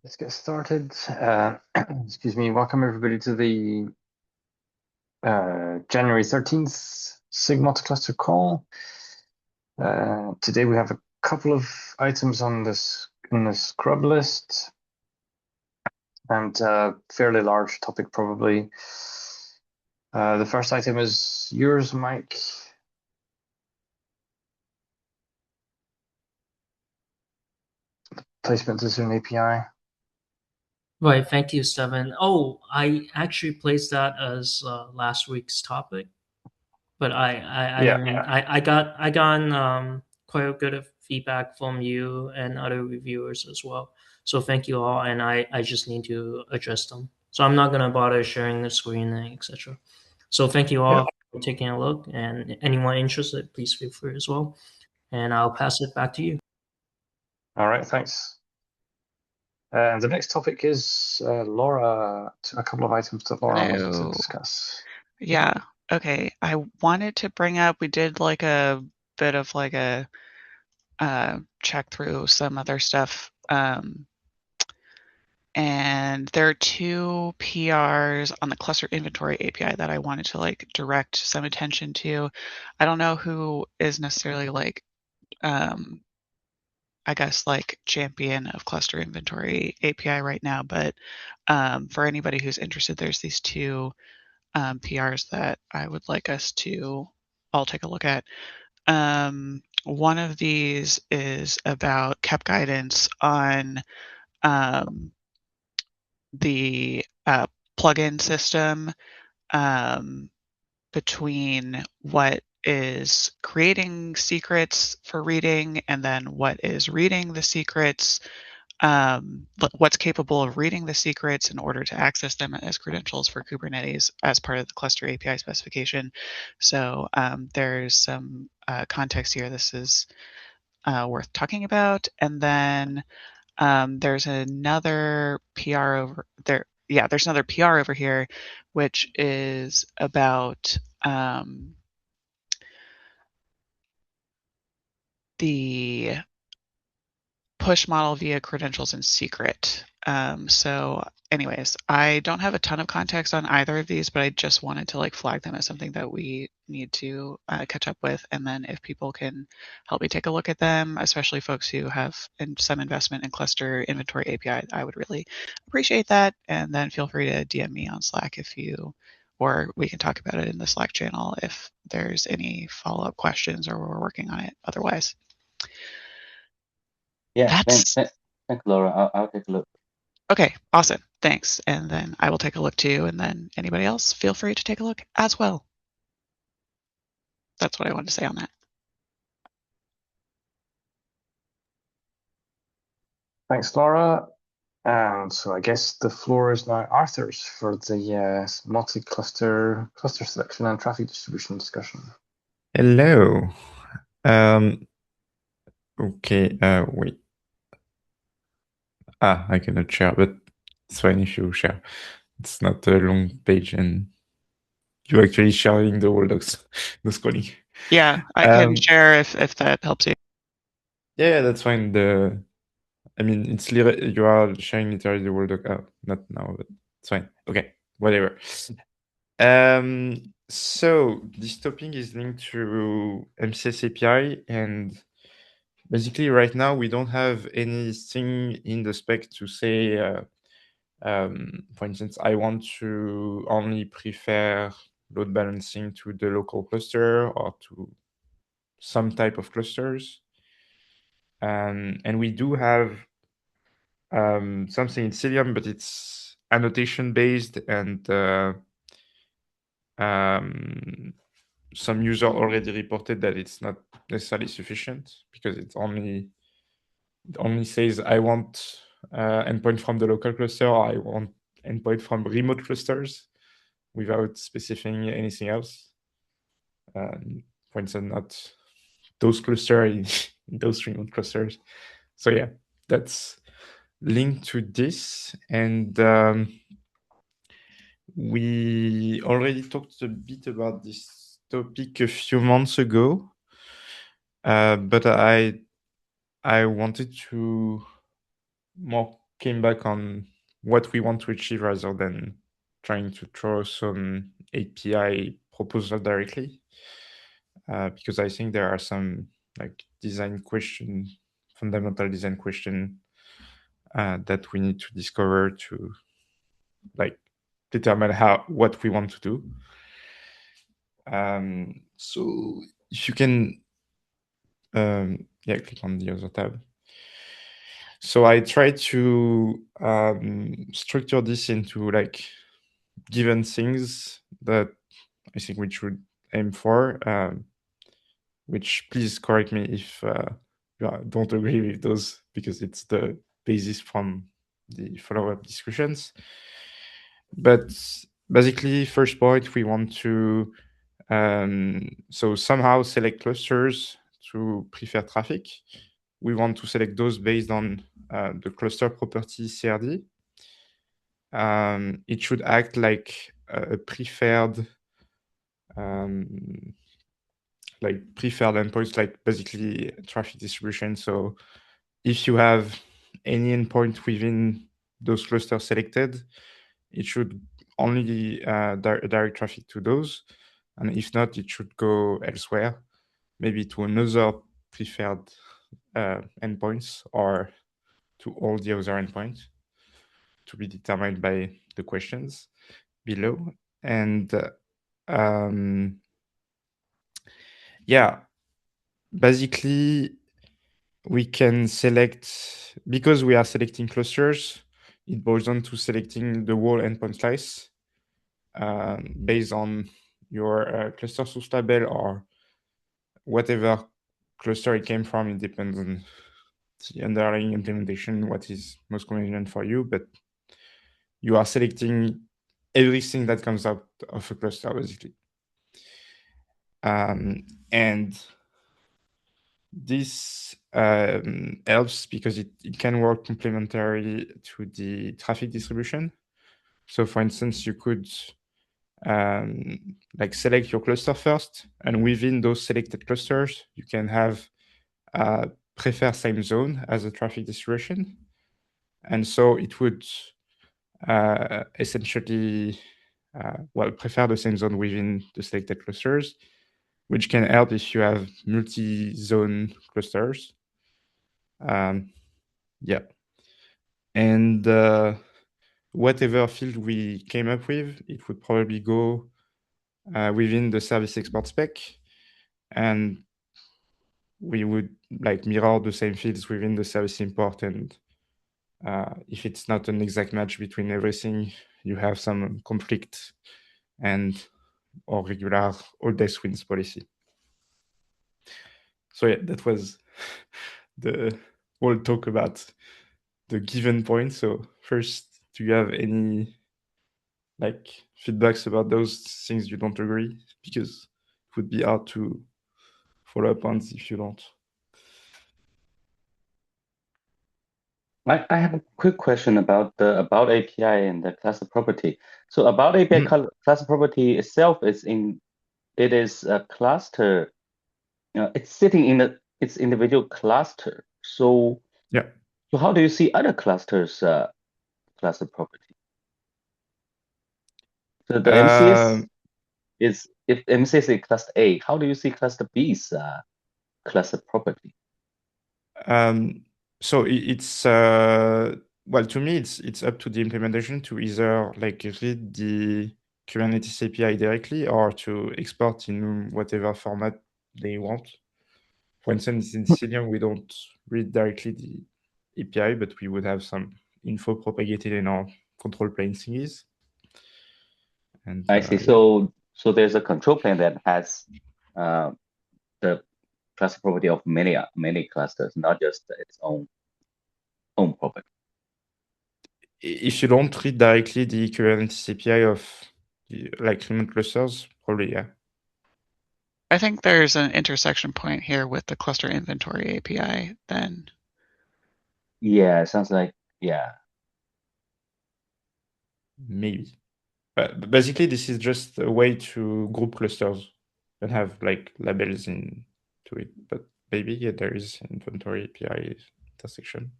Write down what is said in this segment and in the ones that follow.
Let's get started. Excuse me. Welcome everybody to the January 13th SIG Multicluster call. Today we have a couple of items on this scrub list and a fairly large topic probably. The first item is yours, Mike. Placement as an API. Right, thank you, Stephen. Oh, I actually placed that as last week's topic, but Yeah. I got quite a good of feedback from you and other reviewers as well. So thank you all, and I just need to address them. So I'm not gonna bother sharing the screen and etc. So thank you Yeah. all for taking a look, and anyone interested, please feel free as well. And I'll pass it back to you. All right. Thanks. And the next topic is Laura. A couple of items that Laura wanted to Hello. discuss. Yeah. Okay. I wanted to bring up, we did like a bit of like a check through some other stuff. And there are two PRs on the cluster inventory API that I wanted to like direct some attention to. I don't know who is necessarily like, I guess like champion of cluster inventory API right now, but for anybody who's interested, there's these two PRs that I would like us to all take a look at. One of these is about KEP guidance on the plugin system um, between what is creating secrets for reading and then what is reading the secrets, what's capable of reading the secrets in order to access them as credentials for Kubernetes as part of the cluster API specification. So there's some context here. This is worth talking about. And then there's another PR over there. Yeah, there's another PR over here, which is about the push model via credentials and secret. So anyways, I don't have a ton of context on either of these, but I just wanted to like flag them as something that we need to catch up with. And then if people can help me take a look at them, especially folks who have some investment in cluster inventory API, I would really appreciate that. And then feel free to DM me on Slack if you, or we can talk about it in the Slack channel if there's any follow-up questions or we're working on it otherwise. Yeah, That's thanks, Laura. I'll take a look. Okay, awesome. Thanks. And then I will take a look too. And then anybody else, feel free to take a look as well. That's what I wanted to say on that. Thanks, Laura. And so I guess the floor is now Arthur's for the multi-cluster cluster selection and traffic distribution discussion. Hello. Okay, wait. I cannot share, but it's fine if you share. It's not a long page and you're actually sharing the whole docs, no scrolling. Yeah, I can share if that helps you. Yeah, that's fine. I mean, it's you are sharing literally the whole doc. Not now, but it's fine. Okay, whatever. So this topic is linked to MCS API, and basically right now we don't have anything in the spec to say, for instance, I want to only prefer load balancing to the local cluster or to some type of clusters. And we do have something in Cilium, but it's annotation based, and some user already reported that it's not necessarily sufficient because it only says I want endpoint from the local cluster, or I want endpoint from remote clusters without specifying anything else. For instance, not those clusters in those remote clusters. So yeah, that's linked to this. And we already talked a bit about this topic a few months ago, but I wanted to more came back on what we want to achieve rather than trying to throw some API proposal directly. Because I think there are some like fundamental design question that we need to discover to like determine what we want to do. So if you can, click on the other tab. So I try to structure this into like given things that I think we should aim for. Which please correct me if you don't agree with those, because it's the basis from the follow-up discussions. But basically, first point, we want to so somehow select clusters to prefer traffic. We want to select those based on the cluster property CRD. It should act like a preferred endpoints, like basically traffic distribution. So if you have any endpoint within those clusters selected, it should only direct traffic to those. And if not, it should go elsewhere, maybe to another preferred endpoints or to all the other endpoints to be determined by the questions below. And basically we can select, because we are selecting clusters, it boils down to selecting the whole endpoint slice based on your cluster source label or whatever cluster it came from. It depends on the underlying implementation, what is most convenient for you, but you are selecting everything that comes out of a cluster, basically. And this helps because it can work complementary to the traffic distribution. So for instance, you could like select your cluster first, and within those selected clusters, you can have prefer same zone as a traffic distribution. And so it would essentially prefer the same zone within the selected clusters, which can help if you have multi-zone clusters. And whatever field we came up with, it would probably go within the service export spec, and we would like mirror the same fields within the service import. And if it's not an exact match between everything, you have some conflict or regular all days wins policy. So yeah, that was the whole talk about the given points. So first, do you have any like feedbacks about those things you don't agree? Because it would be hard to follow up on if you don't. I have a quick question about the about API and the cluster property. So about API cluster property itself is a cluster. It's sitting in its individual cluster. So yeah. So how do you see other clusters cluster property? So the MCS is, if MCS is cluster A, how do you see cluster B's cluster property? So it's well, to me, it's up to the implementation to either like read the Kubernetes API directly or to export in whatever format they want. For instance, in Cilium, we don't read directly the API, but we would have some info propagated in our control plane thingies. And I see. So there's a control plane that has the cluster property of many clusters, not just its own property. If you don't read directly the Kubernetes API of like remote clusters, probably, yeah. I think there's an intersection point here with the cluster inventory API then. Yeah, it sounds like, yeah. Maybe. But basically, this is just a way to group clusters and have like labels into it. But maybe there is inventory API intersection.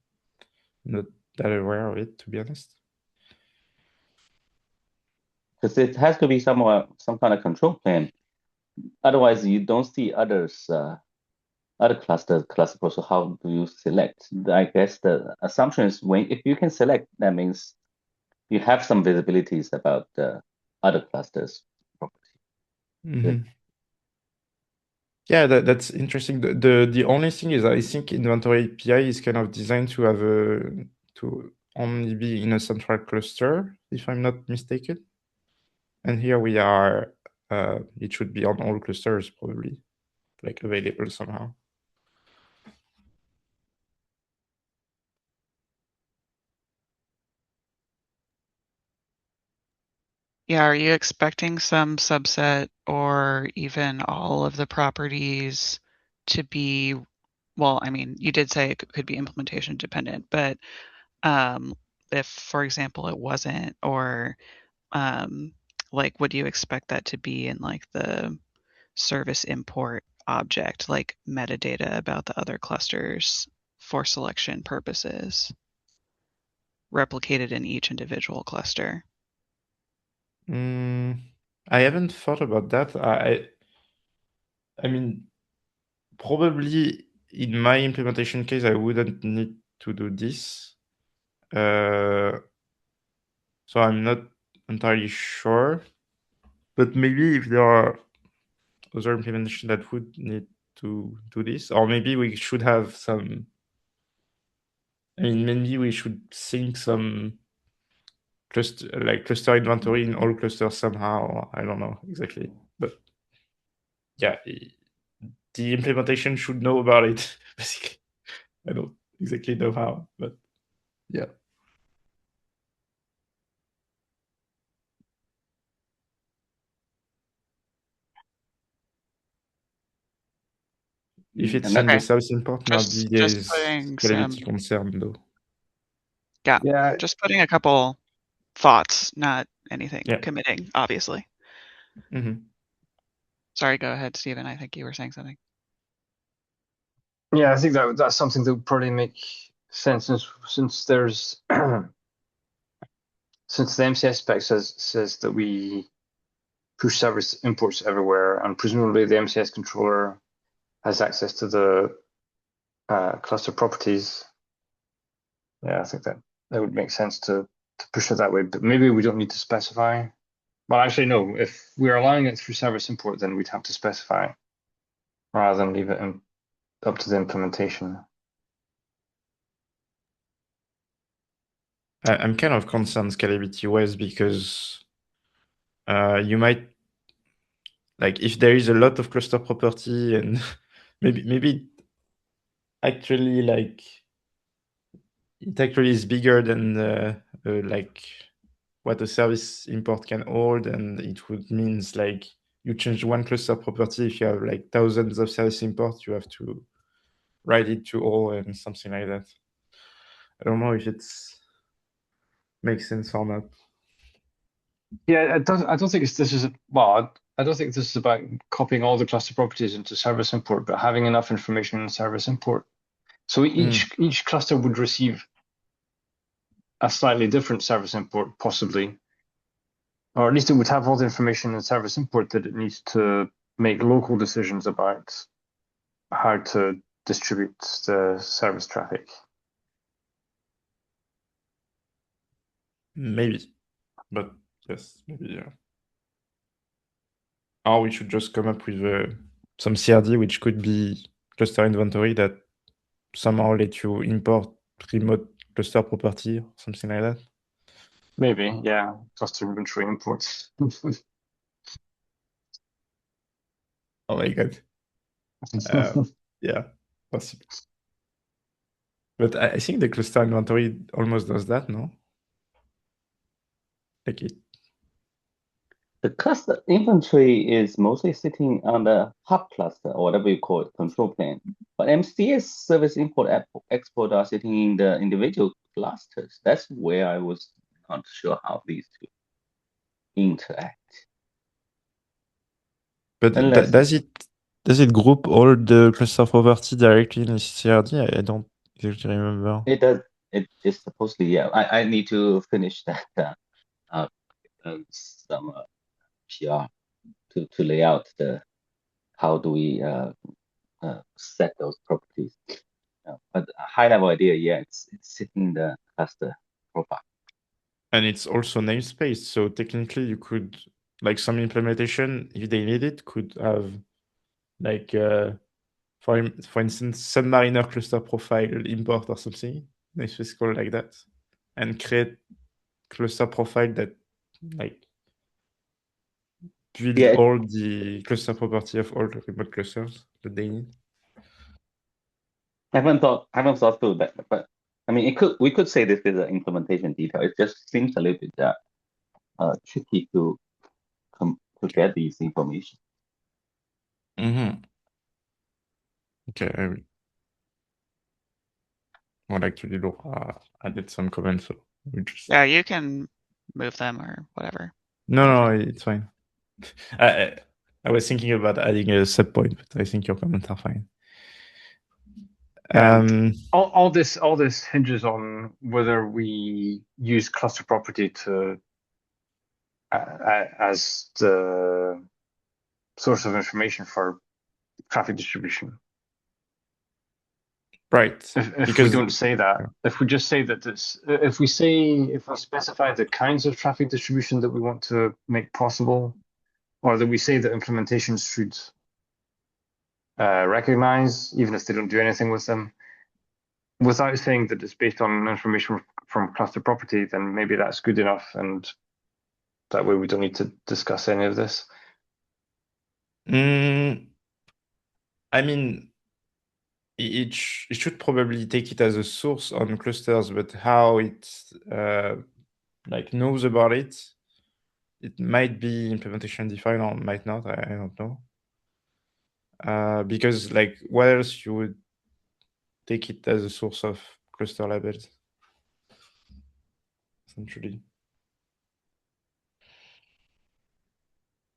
Not that aware of it, to be honest. Because it has to be some kind of control plane. Otherwise, you don't see others, other clusters. So how do you select? I guess the assumption is if you can select, that means you have some visibilities about the other clusters property. Mm-hmm. Yeah, that's interesting. The only thing is I think inventory API is kind of designed to have to only be in a central cluster, if I'm not mistaken. And here we are, it should be on all clusters probably, like available somehow. Yeah, are you expecting some subset or even all of the properties to be, well, I mean, you did say it could be implementation dependent, but if, for example, it wasn't, or like, would you expect that to be in like the service import object, like metadata about the other clusters for selection purposes, replicated in each individual cluster? I haven't thought about that. I mean, probably in my implementation case, I wouldn't need to do this. So I'm not entirely sure. But maybe if there are other implementations that would need to do this, or maybe we should have some. I mean, maybe we should sync some cluster inventory in all clusters somehow. I don't know exactly, but yeah, the implementation should know about it. Basically, I don't exactly know how, but yeah. If it's in the service import, maybe there Just is putting scalability some, concern though. yeah, just putting a couple thoughts, not anything Yeah. committing, obviously. Mm-hmm. Sorry, go ahead, Stephen. I think you were saying something. Yeah, I think that's something that would probably make sense since there's since the MCS spec says that we push service imports everywhere, and presumably the MCS controller has access to the cluster properties. Yeah, I think that would make sense to push it that way, but maybe we don't need to specify. Well, actually, no. If we're allowing it through service import, then we'd have to specify rather than leave it up to the implementation. I'm kind of concerned scalability-wise because you might, like, if there is a lot of cluster property and maybe actually like it actually is bigger than like what a service import can hold, and it would means like you change one cluster property. If you have like thousands of service imports, you have to write it to all and something like that. I don't know if it's makes sense or not. Yeah, I don't think this is well. I don't think this is about copying all the cluster properties into service import, but having enough information in service import. So each cluster would receive a slightly different service import, possibly, or at least it would have all the information in service import that it needs to make local decisions about how to distribute the service traffic. Maybe, but yes, maybe, yeah. Or we should just come up with some CRD, which could be cluster inventory that somehow let you import remote cluster property or something like that. Maybe, yeah, cluster inventory imports. Oh my god. Yeah, possible. But I think the cluster inventory almost does that, no? Like it. The cluster inventory is mostly sitting on the hub cluster or whatever you call it, control plane. But MCS service import export are sitting in the individual clusters. That's where I was not sure how these two interact. But Unless does it group all the cluster property directly in CRD? I don't exactly remember. it does. it is supposedly, yeah. I need to finish that some PR to lay out the how do we set those properties. But a high level idea, yeah, it's sitting in the cluster profile. And it's also namespace. So technically you could, like some implementation, if they need it, could have like for instance, Submariner cluster profile import or something, namespace call like that, and create cluster profile that like build Yeah, all the cluster property of all the remote clusters that they need. I haven't thought through that, but I mean, we could say this is an implementation detail. It just seems a little bit tricky to get these information. Mm-hmm. Okay, I would actually look added some comments. So we just... Yeah, you can move them or whatever. No, it's fine. I was thinking about adding a sub point, but I think your comments are fine. All this hinges on whether we use cluster property to as the source of information for traffic distribution. Right. If we don't say that, if we just say that if we specify the kinds of traffic distribution that we want to make possible, or that we say that implementations should recognize, even if they don't do anything with them, without saying that it's based on information from cluster property, then maybe that's good enough, and that way we don't need to discuss any of this. I mean, it should probably take it as a source on clusters, but how it like knows about it, it might be implementation defined or might not. I don't know. Because like, what else you would take it as a source of cluster labels, essentially?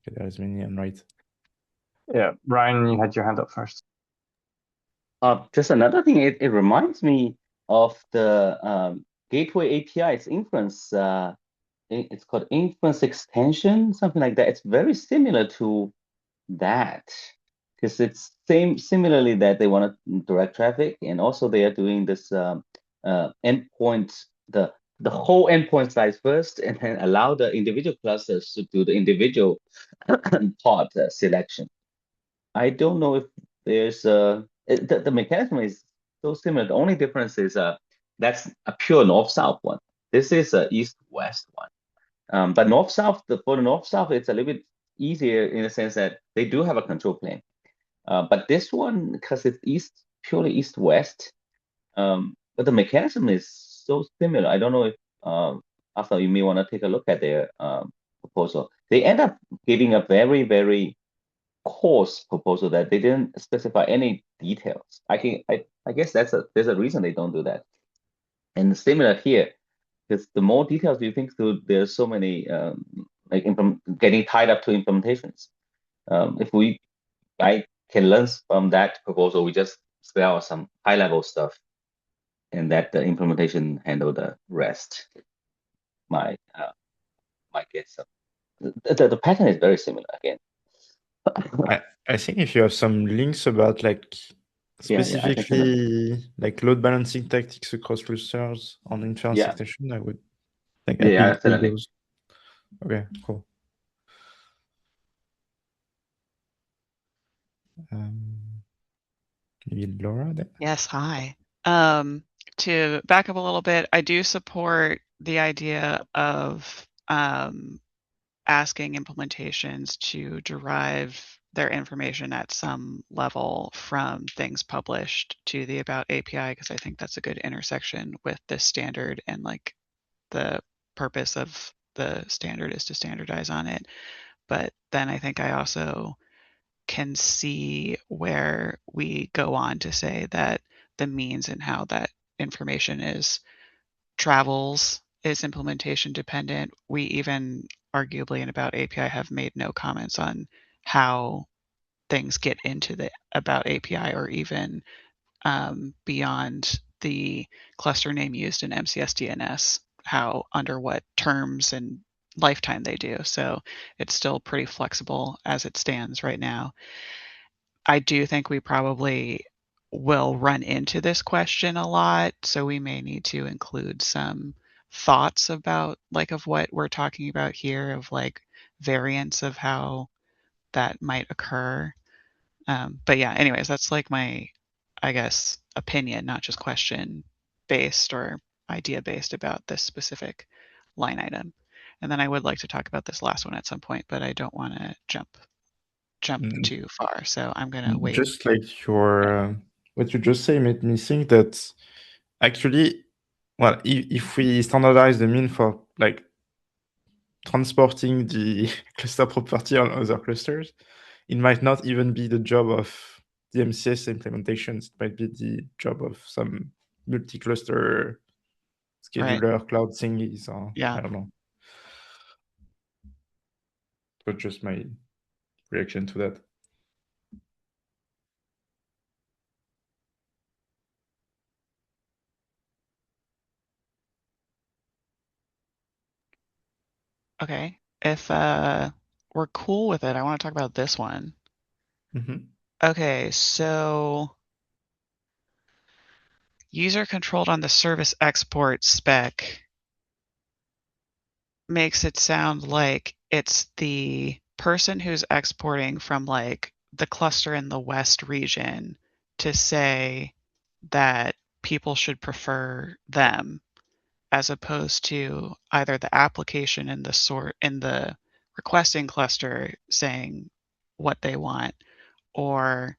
Okay, there is many and right. Yeah, Ryan, you had your hand up first. Just another thing, it reminds me of the gateway API's inference. It's called inference extension, something like that. It's very similar to that because it's similarly that they want to direct traffic, and also they are doing this endpoint, the whole endpoint size first, and then allow the individual clusters to do the individual pod selection. I don't know if there's the mechanism is so similar. The only difference is that's a pure north-south one. This is a east-west one. But north-south, for the north-south, it's a little bit easier in the sense that they do have a control plane. But this one, because it's purely east-west, but the mechanism is so similar. I don't know if after you may want to take a look at their proposal. They end up giving a very, very coarse proposal that they didn't specify any details. I guess there's a reason they don't do that. And similar here, because the more details you think through, there's so many like getting tied up to implementations. If I can learn from that proposal, we just spell out some high level stuff, and that the implementation handle the rest. Might get some. The pattern is very similar again. I think if you have some links about like specifically like load balancing tactics across clusters on inference extension, I would like those. Okay, cool. Maybe Laura there? Yes, hi. To back up a little bit, I do support the idea of asking implementations to derive their information at some level from things published to the About API, because I think that's a good intersection with this standard, and like the purpose of the standard is to standardize on it. But then I think I also can see where we go on to say that the means and how that information travels is implementation dependent. We even arguably in About API have made no comments on how things get into the About API or even beyond the cluster name used in MCS DNS, how under what terms and lifetime they do. So it's still pretty flexible as it stands right now. I do think we probably will run into this question a lot, so we may need to include some thoughts about like of what we're talking about here, of like variants of how that might occur. But yeah, anyways, that's like my, I guess, opinion, not just question based or idea based about this specific line item. And then I would like to talk about this last one at some point, but I don't want to jump Mm. too far, so I'm gonna wait. Just like your what you just say made me think that actually, well, if we standardize the mean for like transporting the cluster property on other clusters, it might not even be the job of the MCS implementations. It might be the job of some multi-cluster scheduler, cloud thingies, or Yeah. I don't know. But just my reaction to that. Okay. If we're cool with it, I want to talk about this one. Mm-hmm. Okay, so user controlled on the service export spec makes it sound like it's the person who's exporting from like the cluster in the West region to say that people should prefer them, as opposed to either the application in the requesting cluster saying what they want, or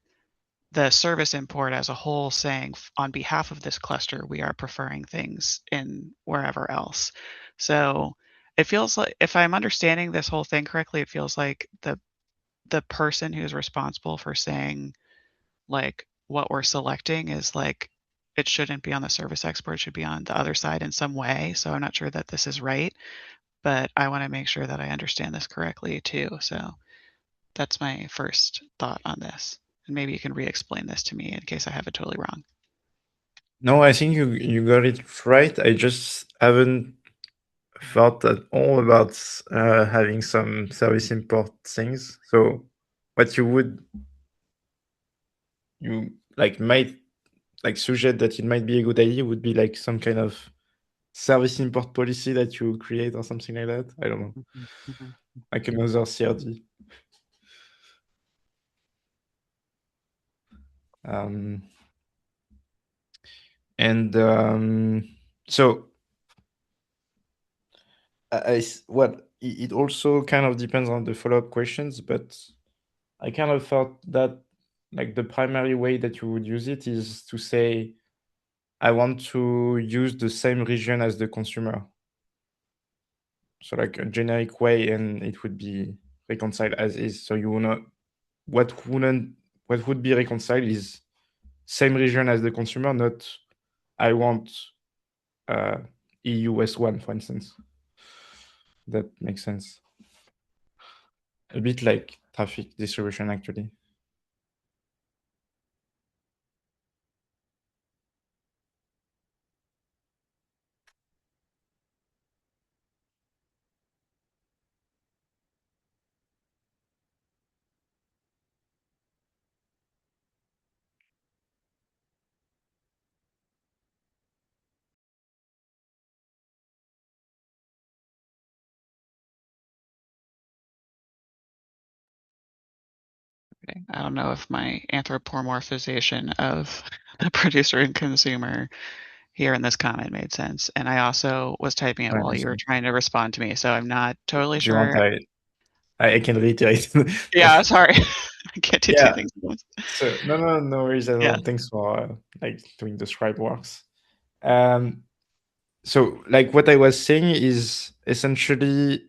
the service import as a whole saying on behalf of this cluster we are preferring things in wherever else. So it feels like, if I'm understanding this whole thing correctly, it feels like the person who's responsible for saying like what we're selecting is like, it shouldn't be on the service export, it should be on the other side in some way. So I'm not sure that this is right, but I want to make sure that I understand this correctly too. So that's my first thought on this. And maybe you can re-explain this to me in case I have it totally wrong. No, I think you got it right. I just haven't thought at all about having some service import things. So what you might like suggest that it might be a good idea would be like some kind of service import policy that you create or something like that. I don't know. Like another CRD. So it also kind of depends on the follow-up questions, but I kind of thought that like the primary way that you would use it is to say, I want to use the same region as the consumer. So like a generic way, and it would be reconciled as is. So you will not, what would be reconciled is same region as the consumer, not I want EU S1, for instance. That makes sense. A bit like traffic distribution, actually. Okay. I don't know if my anthropomorphization of the producer and consumer here in this comment made sense. And I also was typing it while you were trying to respond to me, so I'm not totally Do you want sure. I can reiterate. Yeah, sorry. I can't do two things at once. So no worries at all. Thanks for like doing the scribe works. So like what I was saying is essentially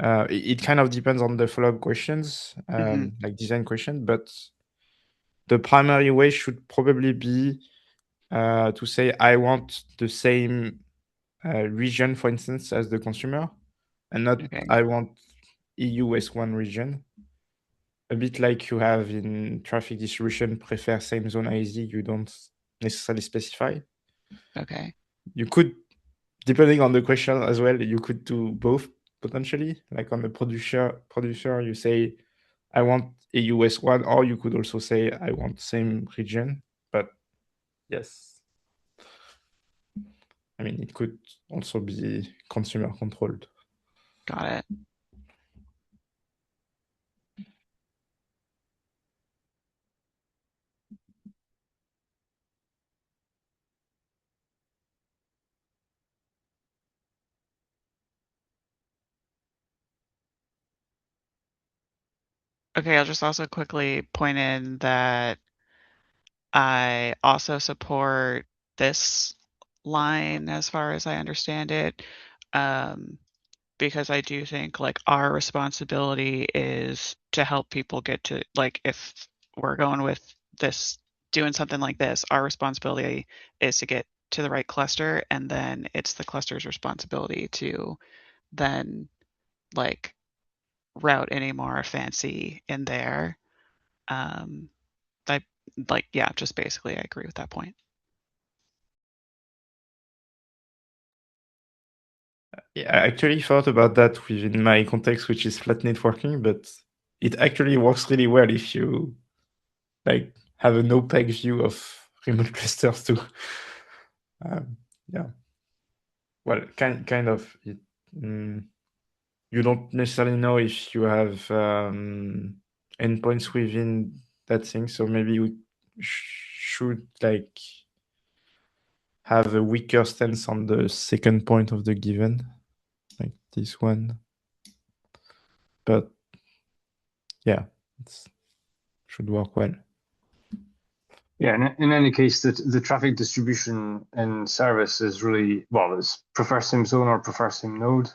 it kind of depends on the follow-up questions, like design question, but the primary way should probably be to say I want the same region, for instance, as the consumer, and not I want EU S1 region. A bit like you have in traffic distribution, prefer same zone IZ, you don't necessarily specify. Okay. You could, depending on the question as well, you could do both potentially. Like on the producer, you say, I want a US one, or you could also say, I want same region. But yes, I mean, it could also be consumer controlled. Got it. Okay, I'll just also quickly point in that I also support this line as far as I understand it, because I do think like our responsibility is to help people get to, like, if we're going with this, doing something like this, our responsibility is to get to the right cluster, and then it's the cluster's responsibility to then like route any more fancy in there. I like, yeah, just basically I agree with that point. Yeah, I actually thought about that within my context, which is flat networking, but it actually works really well if you like have an opaque view of remote clusters too. Yeah. Well, kind of. You don't necessarily know if you have endpoints within that thing, so maybe we should like have a weaker stance on the second point of the given, like this one. But yeah, it should work well. Yeah, in any case, the traffic distribution in service is really, well, it's prefer sim zone or prefer sim node.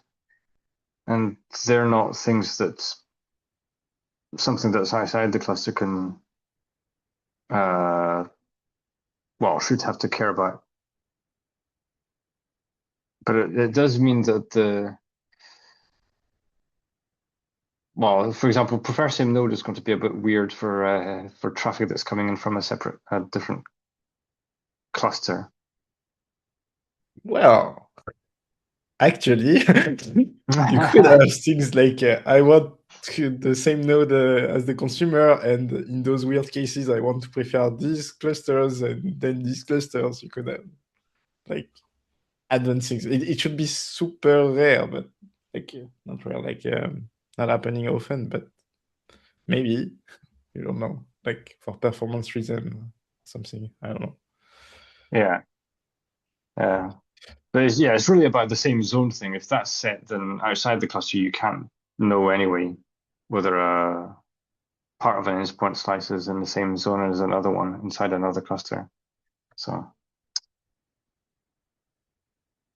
And they're not things that something that's outside the cluster can, well, should have to care about. But it does mean that well, for example, prefer sim node is going to be a bit weird for traffic that's coming in from a different cluster. Well, actually, you could have things like I want the same node as the consumer, and in those weird cases, I want to prefer these clusters and then these clusters. You could have like advanced things. It should be super rare, but like not rare, like not happening often, but maybe you don't know, like for performance reason, something. I don't know. Yeah. But it's really about the same zone thing. If that's set, then outside the cluster, you can't know anyway whether a part of an endpoint slice is in the same zone as another one inside another cluster. So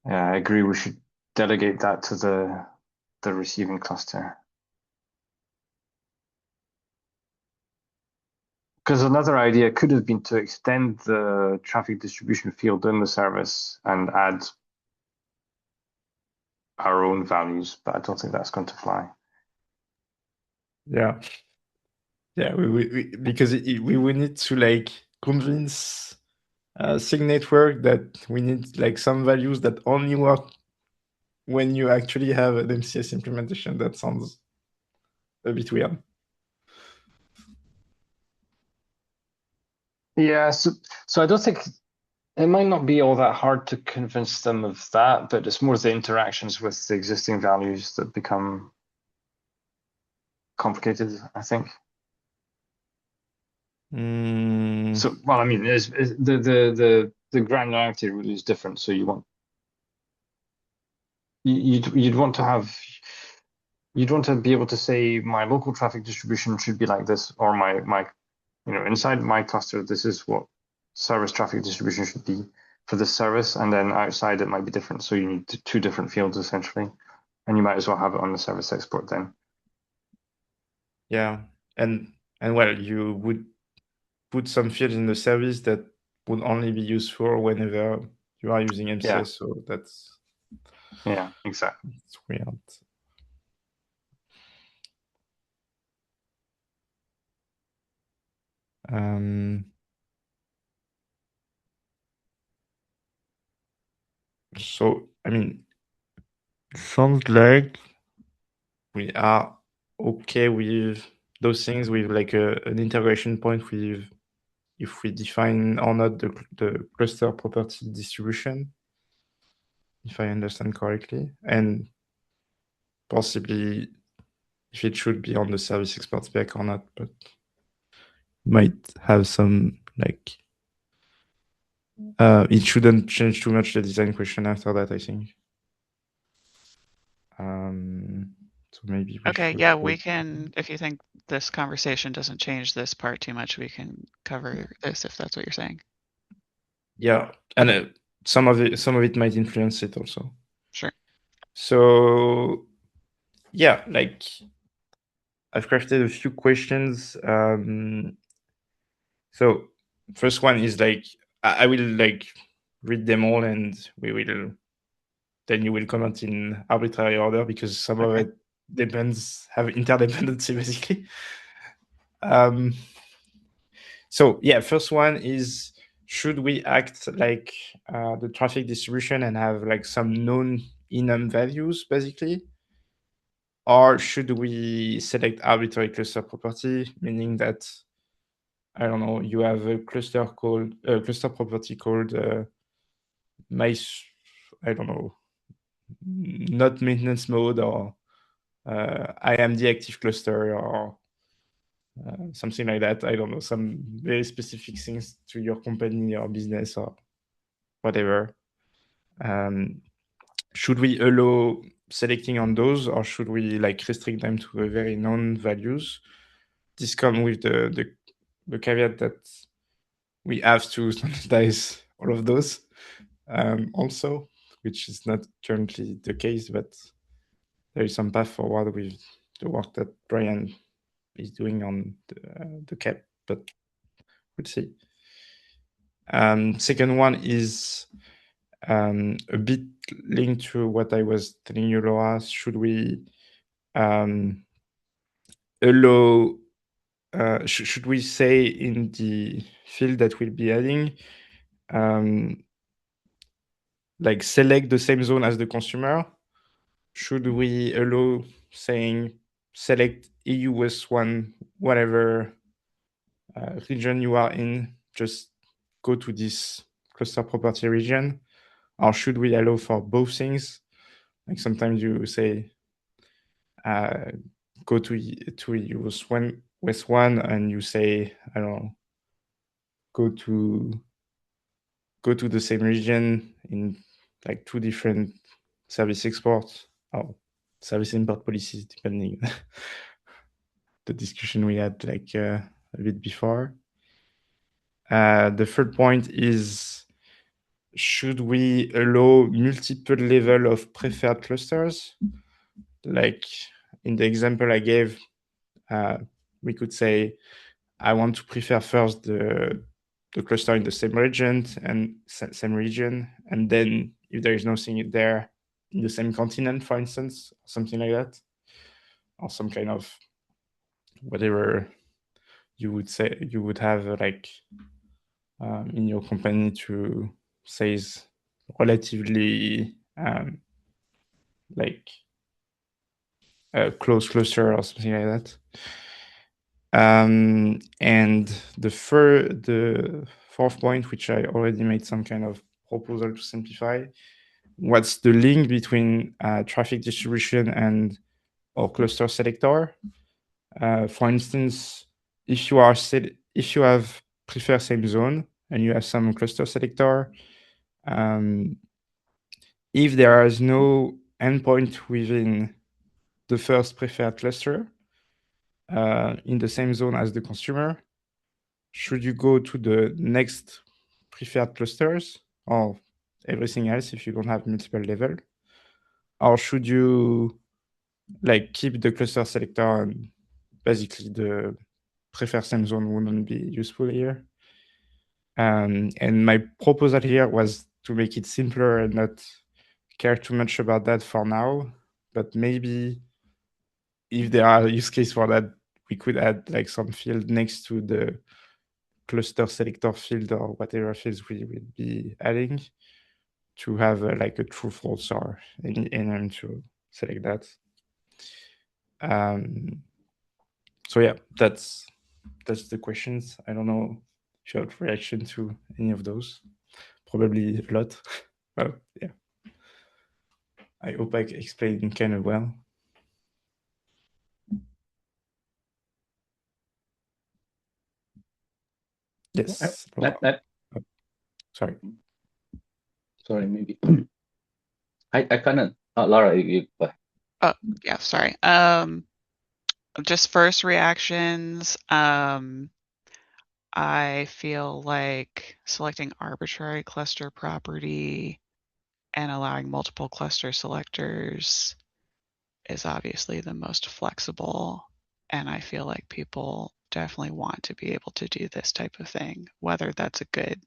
yeah, I agree. We should delegate that to the receiving cluster. Because another idea could have been to extend the traffic distribution field in the service and add our own values, but I don't think that's going to fly. Yeah, we because we will need to like convince SIG network that we need like some values that only work when you actually have an MCS implementation. That sounds a bit weird. Yeah, so I don't think it might not be all that hard to convince them of that, but it's more the interactions with the existing values that become complicated, I think. So, well, I mean, the granularity really is different. So you'd want to be able to say my local traffic distribution should be like this, or my inside my cluster, this is what service traffic distribution should be for this service, and then outside it might be different. So you need two different fields essentially, and you might as well have it on the service export then. Yeah, and well, you would put some fields in the service that would only be useful whenever you are using MCS. Yeah. So that's exactly. it's weird. So, I mean, it sounds like we are okay with those things, with like an integration point with if we define or not the cluster property distribution, if I understand correctly, and possibly if it should be on the service export spec or not, but might have some like it shouldn't change too much the design question after that, I think. So maybe we Okay, should yeah, we can, if you think this conversation doesn't change this part too much, we can cover this if that's what you're saying. Yeah, and some of it might influence it also. Sure. So yeah, like I've crafted a few questions. So first one is like I will like read them all, and then you will comment in arbitrary order because some of it have interdependency basically. So yeah, first one is, should we act like the traffic distribution and have like some known enum values basically? Or should we select arbitrary cluster property, meaning that, I don't know, you have a cluster property called I don't know, not maintenance mode, or IMD active cluster, or something like that. I don't know, some very specific things to your company or business or whatever. Should we allow selecting on those, or should we like restrict them to a very known values? This comes with the caveat that we have to standardize all of those also, which is not currently the case, but there is some path forward with the work that Brian is doing on the cap, but we'll see. Second one is a bit linked to what I was telling you, Laura. Should we allow, should we say in the field that we'll be adding, like select the same zone as the consumer? Should we allow saying select EU West 1, whatever region you are in, just go to this cluster property region? Or should we allow for both things? Like sometimes you say, go to EU West 1, and you say, I don't know, go to the same region in like two different service exports or service import policies, depending the discussion we had like a bit before. The third point is, should we allow multiple level of preferred clusters? Like in the example I gave, we could say, I want to prefer first the cluster in the same region, and then if there is nothing there in the same continent, for instance, something like that, or some kind of whatever you would say you would have like in your company to say is relatively like a close cluster or something like that. And the fourth point, which I already made some kind of proposal to simplify, what's the link between traffic distribution and or cluster selector? For instance, if you have preferred same zone and you have some cluster selector, if there is no endpoint within the first preferred cluster in the same zone as the consumer, should you go to the next preferred clusters or everything else if you don't have multiple level? Or should you like keep the cluster selector and basically the preferred same zone wouldn't be useful here? And my proposal here was to make it simpler and not care too much about that for now, but maybe if there are use cases for that, we could add like some field next to the cluster selector field or whatever fields we will be adding to have like a true false or enum to select that. So yeah, that's the questions. I don't know if you have reaction to any of those. Probably a lot. Well, yeah. I hope I explained kind of well. Yes. Sorry. Sorry, maybe. I kind of, Laura, you go ahead. Oh, yeah, sorry. Just first reactions. I feel like selecting arbitrary cluster property and allowing multiple cluster selectors is obviously the most flexible. And I feel like people definitely want to be able to do this type of thing. Whether that's a good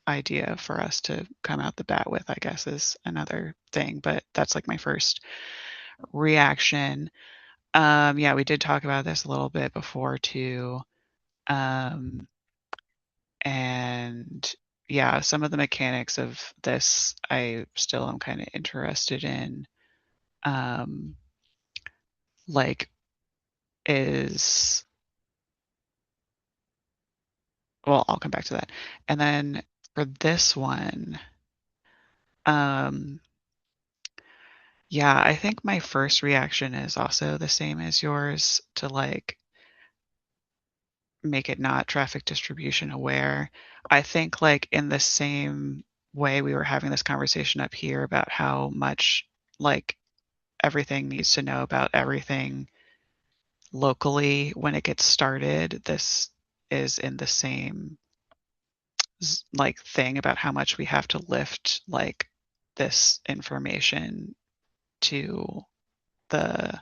idea for us to come out the bat with, I guess, is another thing. But that's like my first reaction. Yeah, we did talk about this a little bit before too. And yeah, some of the mechanics of this I still am kind of interested in. Like is, well, I'll come back to that. And then for this one, yeah, I think my first reaction is also the same as yours, to like make it not traffic distribution aware. I think like in the same way we were having this conversation up here about how much like everything needs to know about everything locally when it gets started, this is in the same like thing about how much we have to lift like this information to the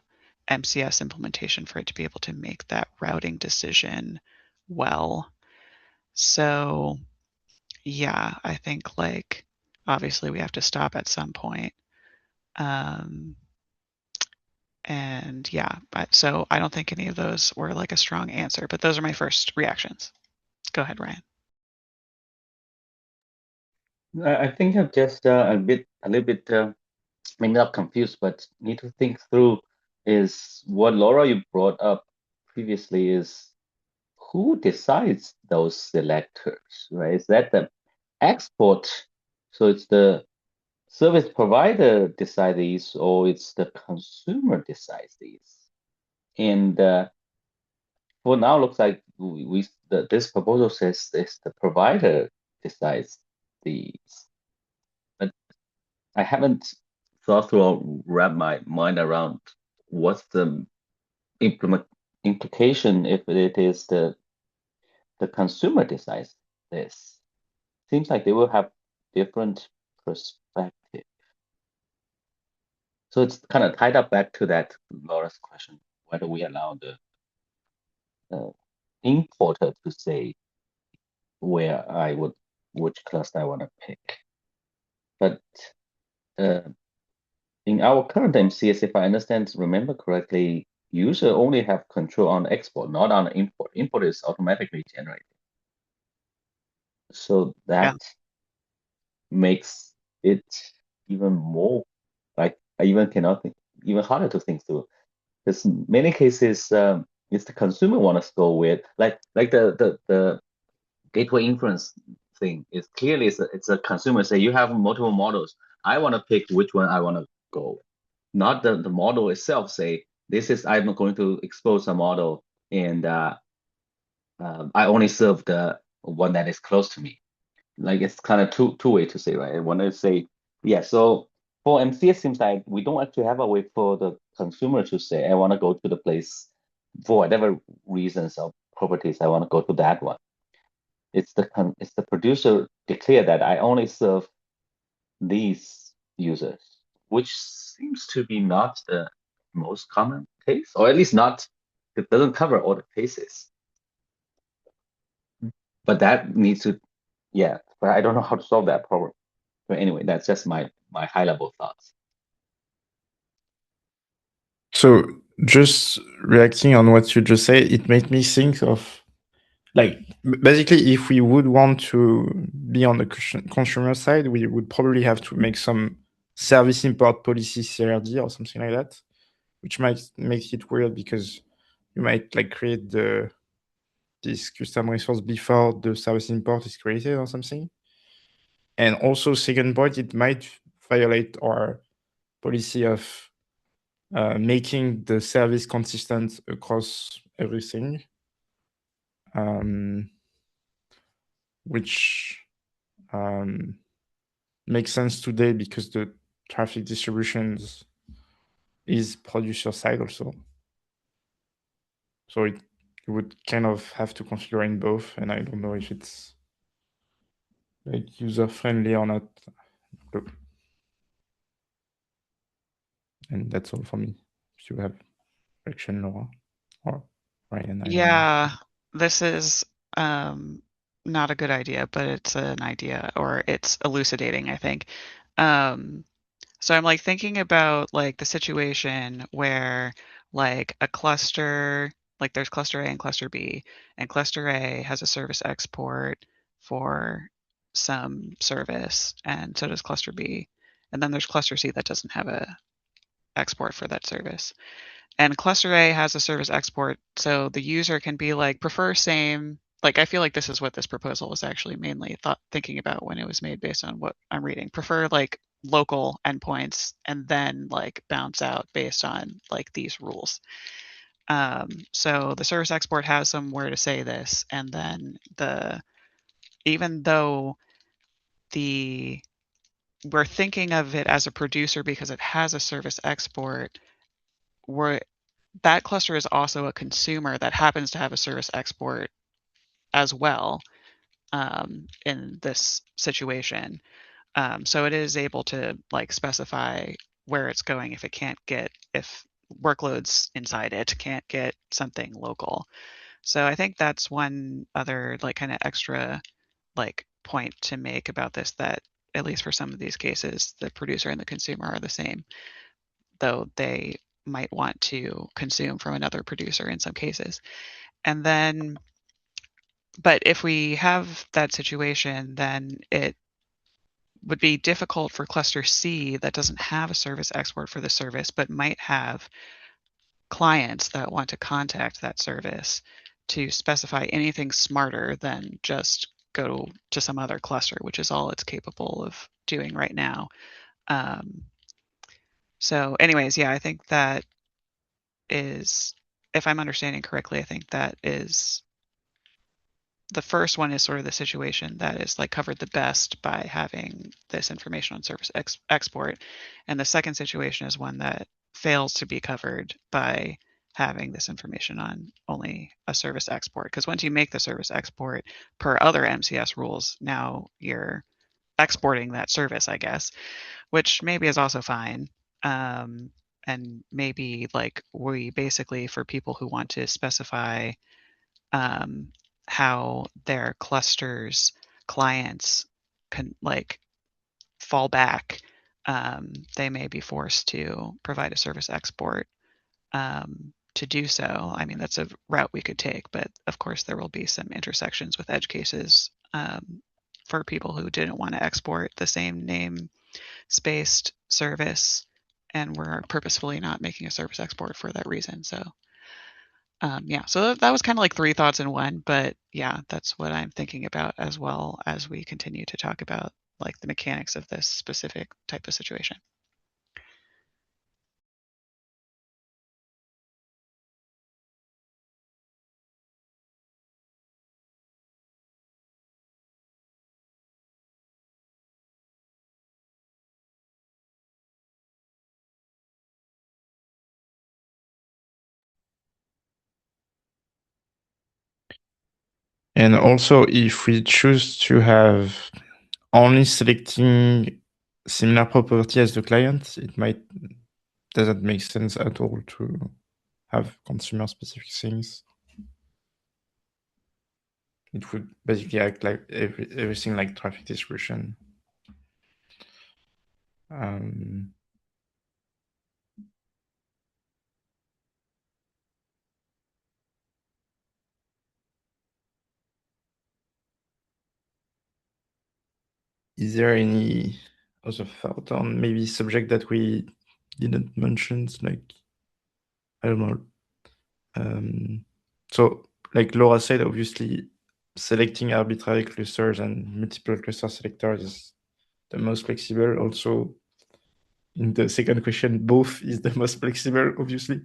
MCS implementation for it to be able to make that routing decision well. So yeah, I think like obviously we have to stop at some point. And yeah, so I don't think any of those were like a strong answer, but those are my first reactions. Go ahead, Ryan. I think I'm just a little bit, maybe not confused, but need to think through is what Laura you brought up previously is who decides those selectors, right? Is that the export? So it's the service provider decide these, or it's the consumer decides these. And for now, looks like this proposal says this the provider decides these. But I haven't thought through or wrap my mind around what's the implication if it is the consumer decides this. Seems like they will have different perspective. So it's kind of tied up back to that Laura's question, whether we allow the importer to say where which cluster I want to pick. But in our current MCS, if I remember correctly, user only have control on export, not on import. Import is automatically generated. So that makes it even more, like I even cannot think, even harder to think through. Because in many cases, it's the consumer want to go with, like the gateway inference thing is clearly it's a consumer say you have multiple models. I want to pick which one I want to go with. Not the model itself say this is I'm going to expose a model and I only serve the one that is close to me. Like it's kind of two way to say, right? I want to say, yeah. So for MCS, seems like we don't actually have a way for the consumer to say, I want to go to the place for whatever reasons or properties. I want to go to that one. It's the producer declare that I only serve these users, which seems to be not the most common case, or at least not. It doesn't cover all the cases. But that needs to, yeah. But I don't know how to solve that problem. But anyway, that's just my high level thoughts. So just reacting on what you just said, it made me think of like basically, if we would want to be on the consumer side, we would probably have to make some service import policy CRD or something like that, which might make it weird because you might like create this custom resource before the service import is created or something. And also, second point, it might violate our policy of making the service consistent across everything, which makes sense today because the traffic distributions is producer side also. So it would kind of have to configure in both, and I don't know if it's like user friendly or not. And that's all for me. If you have direction, Laura or Ryan, I don't know. Yeah, this is not a good idea, but it's an idea, or it's elucidating, I think. So I'm like thinking about like the situation where like a cluster, like there's cluster A and cluster B, and cluster A has a service export for some service, and so does cluster B. And then there's cluster C that doesn't have a export for that service. And cluster A has a service export, so the user can be like, prefer same. Like, I feel like this is what this proposal was actually mainly thinking about when it was made based on what I'm reading. Prefer like local endpoints and then like bounce out based on like these rules. So the service export has somewhere to say this, and then even though we're thinking of it as a producer because it has a service export, that cluster is also a consumer that happens to have a service export as well in this situation. So it is able to like specify where it's going if workloads inside it can't get something local. So I think that's one other like kind of extra like point to make about this, that at least for some of these cases, the producer and the consumer are the same, though they might want to consume from another producer in some cases. And then, but if we have that situation, then it would be difficult for cluster C that doesn't have a service export for the service, but might have clients that want to contact that service to specify anything smarter than just go to some other cluster, which is all it's capable of doing right now. So anyways, yeah, I think that is, if I'm understanding correctly, I think that is the first one is sort of the situation that is like covered the best by having this information on service export. And the second situation is one that fails to be covered by having this information on only a service export. Because once you make the service export per other MCS rules, now you're exporting that service, I guess, which maybe is also fine. And maybe like we basically, for people who want to specify how their clusters clients can like fall back, they may be forced to provide a service export to do so. I mean, that's a route we could take, but of course there will be some intersections with edge cases for people who didn't want to export the same name-spaced service and were purposefully not making a service export for that reason. So yeah, so that was kind of like three thoughts in one, but yeah, that's what I'm thinking about as well as we continue to talk about like the mechanics of this specific type of situation. And also, if we choose to have only selecting similar property as the client, it doesn't make sense at all to have consumer specific things. It would basically act like everything like traffic distribution. is there any other thought on maybe subject that we didn't mention? Like, I don't know. So like Laura said, obviously selecting arbitrary clusters and multiple cluster selectors is the most flexible. Also, in the second question, both is the most flexible, obviously,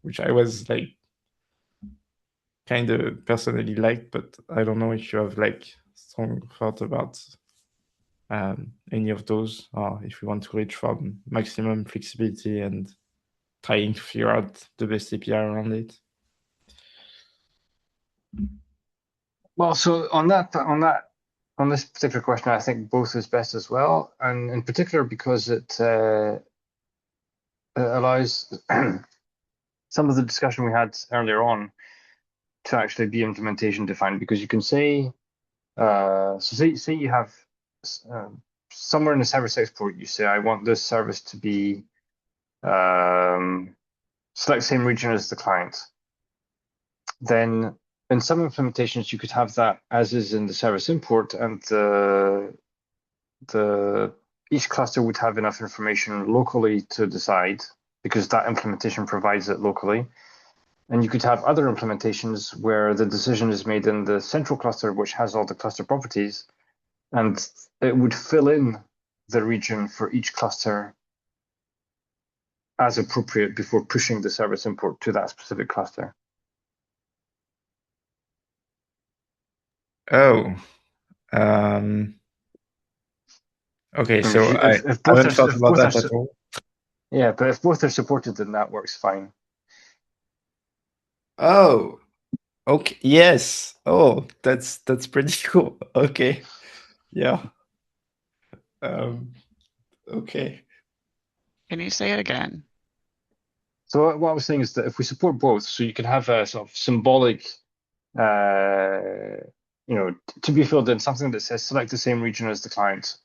which I was like kind of personally liked, but I don't know if you have like strong thought about any of those, or if we want to reach for maximum flexibility and trying to figure out the best API around it. Well, so on this particular question, I think both is best as well, and in particular because it allows some of the discussion we had earlier on to actually be implementation defined, because you can say, so say you have somewhere in the service export, you say, I want this service to be select same region as the client. Then in some implementations, you could have that as is in the service import, and each cluster would have enough information locally to decide, because that implementation provides it locally. And you could have other implementations where the decision is made in the central cluster, which has all the cluster properties, and it would fill in the region for each cluster as appropriate before pushing the service import to that specific cluster. Oh, okay. And So I if haven't thought about that at all. Yeah, but if both are supported, then that works fine. Oh, okay. Yes. Oh, that's pretty cool. Okay. Yeah. Okay. Can you say it again? So what I was saying is that if we support both, so you can have a sort of symbolic, to be filled in something that says select the same region as the client.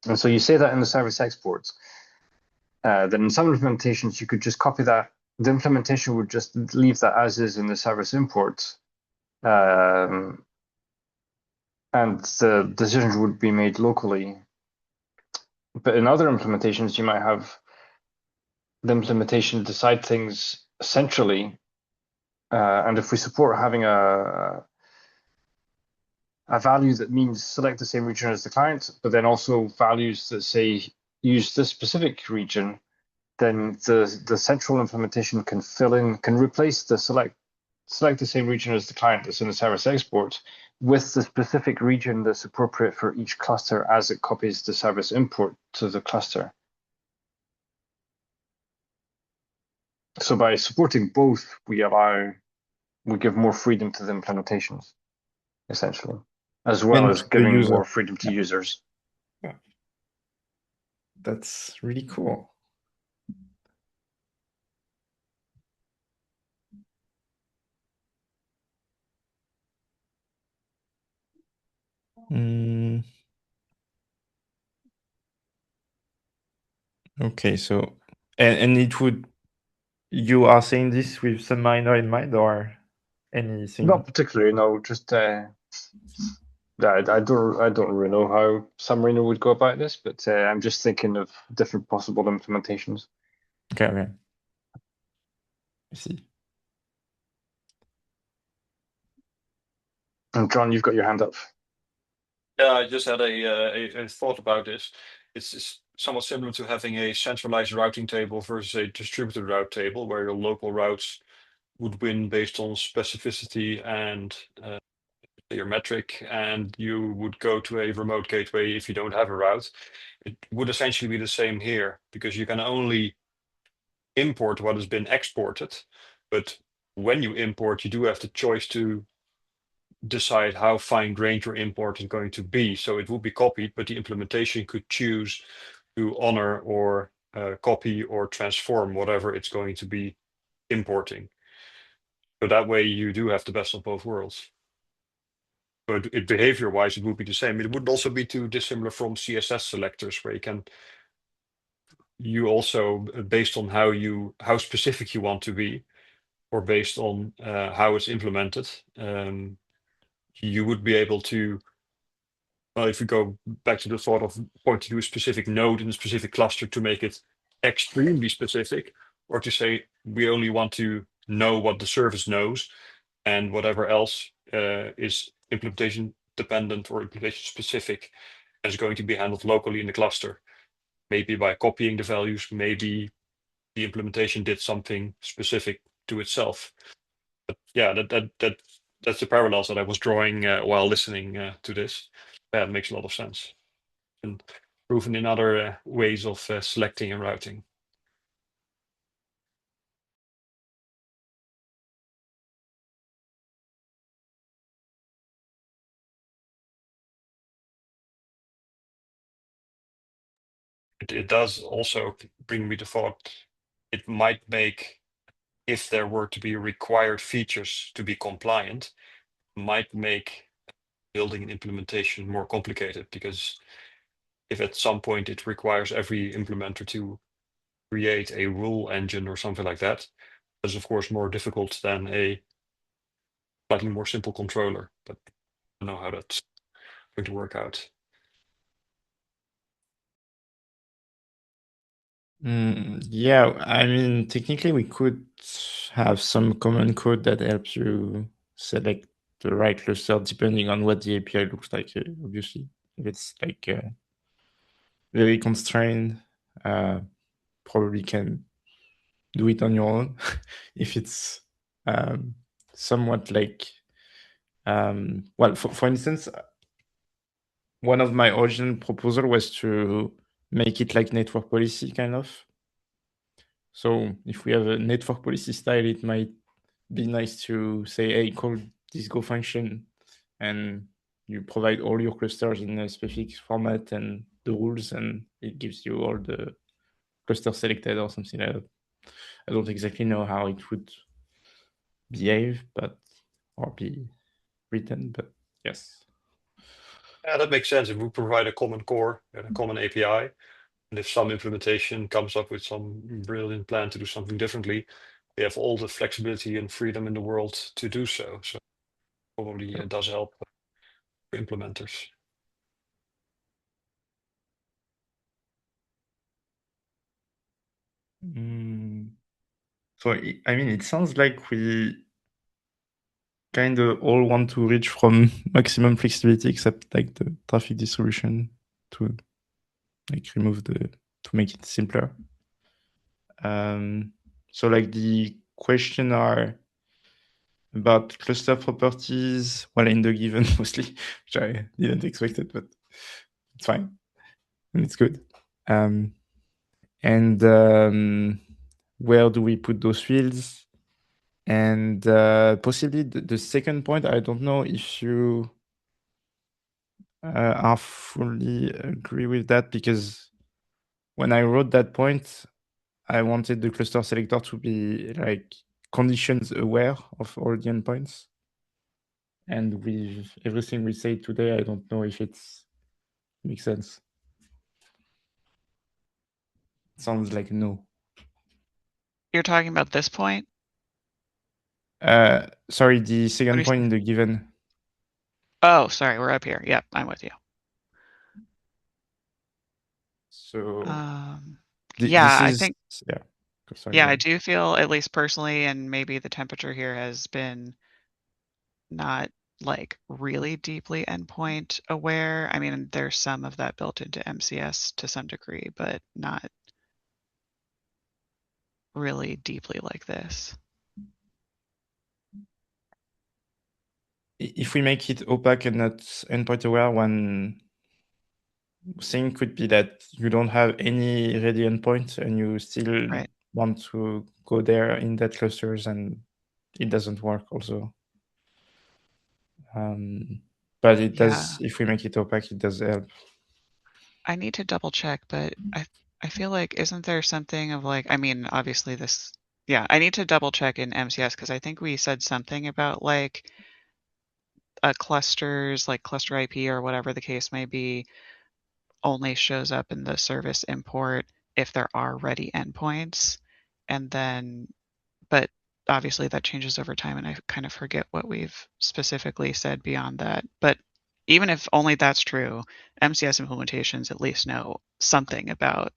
And so you say that in the service exports. Then in some implementations, you could just copy that. The implementation would just leave that as is in the service imports. And the decisions would be made locally. But in other implementations, you might have the implementation decide things centrally. And if we support having a value that means select the same region as the client, but then also values that say use this specific region, then the central implementation can replace the select the same region as the client that's in the service export with the specific region that's appropriate for each cluster as it copies the service import to the cluster. So by supporting both, we give more freedom to the implementations, essentially, as well And as the giving user. more freedom to users. Yeah. That's really cool. Okay, so and it would, you are saying this with some minor in mind or anything? Not particularly, no. Just I don't really know how Submariner would go about this, but I'm just thinking of different possible implementations. Okay. I see. And John, you've got your hand up. Yeah, I just had a thought about this. It's somewhat similar to having a centralized routing table versus a distributed route table, where your local routes would win based on specificity and your metric, and you would go to a remote gateway if you don't have a route. It would essentially be the same here, because you can only import what has been exported, but when you import, you do have the choice to decide how fine-grained your import is going to be. So it will be copied, but the implementation could choose to honor or copy or transform whatever it's going to be importing. So that way you do have the best of both worlds. But behavior-wise, it would be the same. It would also be too dissimilar from CSS selectors, where you also, based on how specific you want to be, or based on how it's implemented, you would be able to well, if we go back to the thought of pointing to a specific node in a specific cluster to make it extremely specific, or to say we only want to know what the service knows, and whatever else is implementation dependent or implementation specific and is going to be handled locally in the cluster. Maybe by copying the values, maybe the implementation did something specific to itself. But yeah, that's the parallels that I was drawing while listening to this. That makes a lot of sense. And proven in other ways of selecting and routing. It does also bring me to thought it might make, if there were to be required features to be compliant, might make building an implementation more complicated, because if at some point it requires every implementer to create a rule engine or something like that, that's of course more difficult than a slightly more simple controller. But I don't know how that's going to work out. Yeah, I mean, technically we could have some common code that helps you select the right cluster depending on what the API looks like, obviously. If it's like very constrained, probably can do it on your own. If it's somewhat like, well, for instance, one of my original proposal was to make it like network policy kind of. So if we have a network policy style, it might be nice to say, hey, call this Go function, and you provide all your clusters in a specific format and the rules, and it gives you all the cluster selected or something like that. I don't exactly know how it would behave, or be written, but yes. Yeah, that makes sense. If we provide a common core and a common API, and if some implementation comes up with some brilliant plan to do something differently, they have all the flexibility and freedom in the world to do so. So probably it does help for implementers. So, I mean, it sounds like we kind of all want to reach from maximum flexibility, except like the traffic distribution to like to make it simpler. So like the question are about cluster properties, well, in the given mostly, which I didn't expect it, but it's fine and it's good. And where do we put those fields? And possibly the second point, I don't know if you I fully agree with that, because when I wrote that point, I wanted the cluster selector to be like conditions aware of all the endpoints. And with everything we say today, I don't know if it makes sense. Sounds like no. You're talking about this point? Sorry, the second point in the given. Oh, sorry, we're up here. Yep, I'm with you. So yeah, this is, I think, yeah. Sorry, yeah, I do feel, at least personally, and maybe the temperature here has been not like really deeply endpoint aware. I mean, there's some of that built into MCS to some degree, but not really deeply like this. If we make it opaque and not endpoint aware, one thing could be that you don't have any ready endpoint and you still want to go there in that clusters, and it doesn't work also. But it does, if we make it opaque, it does help. I need to double check, but I feel like, isn't there something of like, I mean, obviously this, yeah, I need to double check in MCS, because I think we said something about like clusters, like cluster IP or whatever the case may be, only shows up in the service import if there are ready endpoints. And then, but obviously that changes over time, and I kind of forget what we've specifically said beyond that. But even if only that's true, MCS implementations at least know something about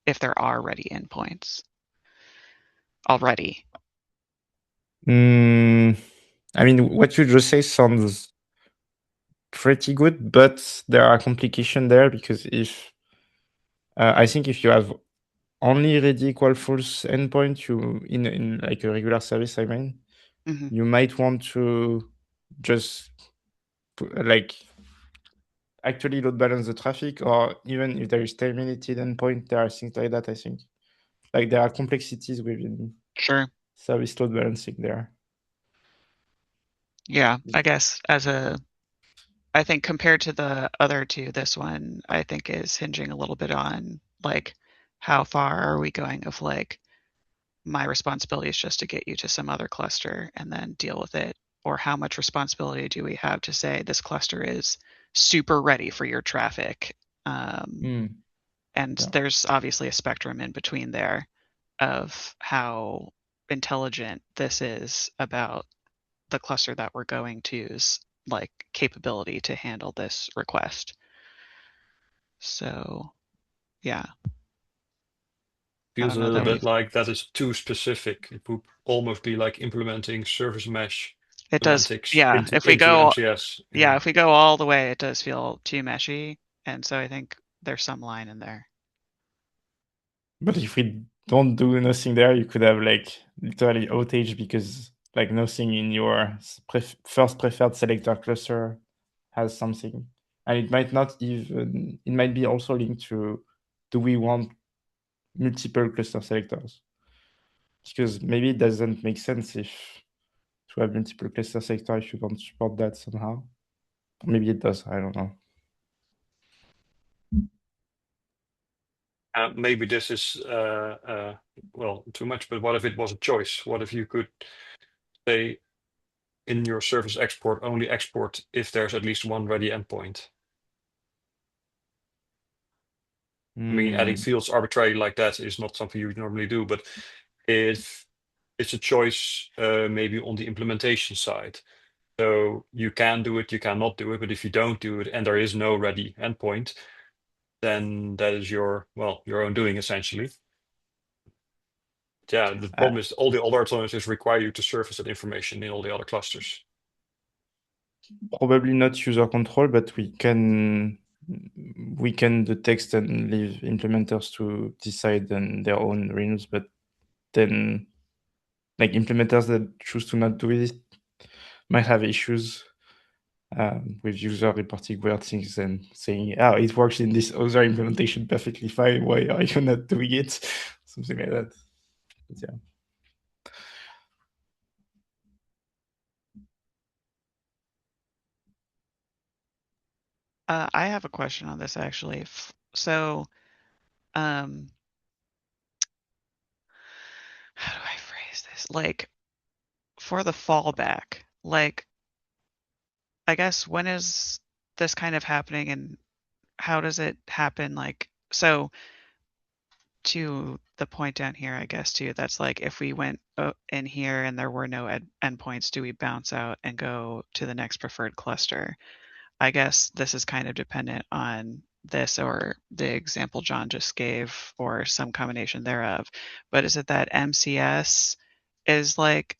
if there are ready endpoints already. I mean, what you just say sounds pretty good, but there are complications there because if I think if you have only ready equal false endpoint, you in like a regular service, I mean, you might want to just like actually load balance the traffic, or even if there is terminated endpoint, there are things like that. I think like there are complexities within service load balancing there. Yeah, I guess I think compared to the other two, this one I think is hinging a little bit on like how far are we going of like my responsibility is just to get you to some other cluster and then deal with it, or how much responsibility do we have to say this cluster is super ready for your traffic. And there's obviously a spectrum in between there of how intelligent this is about the cluster that we're going to's like capability to handle this request. So yeah. Feels a little bit like that is too specific. It would almost be like implementing service mesh semantics into MCS. Yeah, if we go all the way, it does feel too meshy. And so I think there's some line in there. But if we don't do nothing there, you could have like literally outage because like nothing in your first preferred selector cluster has something. And it might not even, it might be also linked to, do we want multiple cluster selectors? Because maybe it doesn't make sense if to have multiple cluster selector if you don't support that somehow. Or maybe it does, I don't know. Maybe this is well, too much, but what if it was a choice? What if you could say in your service export only export if there's at least one ready endpoint? I mean, adding fields arbitrarily like that is not something you would normally do, but if it's a choice, maybe on the implementation side. So you can do it, you cannot do it, but if you don't do it and there is no ready endpoint, then that is your own doing essentially. Yeah, the problem is all the other alternatives require you to surface that information in all the other clusters. Probably not user control, but we can the text and leave implementers to decide on their own rules. But then, like implementers that choose to not do it might have issues with user reporting weird things and saying, "Oh, it works in this other implementation perfectly fine. Why are you not doing it?" Something like that. But yeah. I have a question on this actually. So, how do I phrase this? Like, for the fallback, like, I guess when is this kind of happening and how does it happen? Like, so to the point down here, I guess too, that's like if we went in here and there were no endpoints, do we bounce out and go to the next preferred cluster? I guess this is kind of dependent on this or the example John just gave or some combination thereof. But is it that MCS is like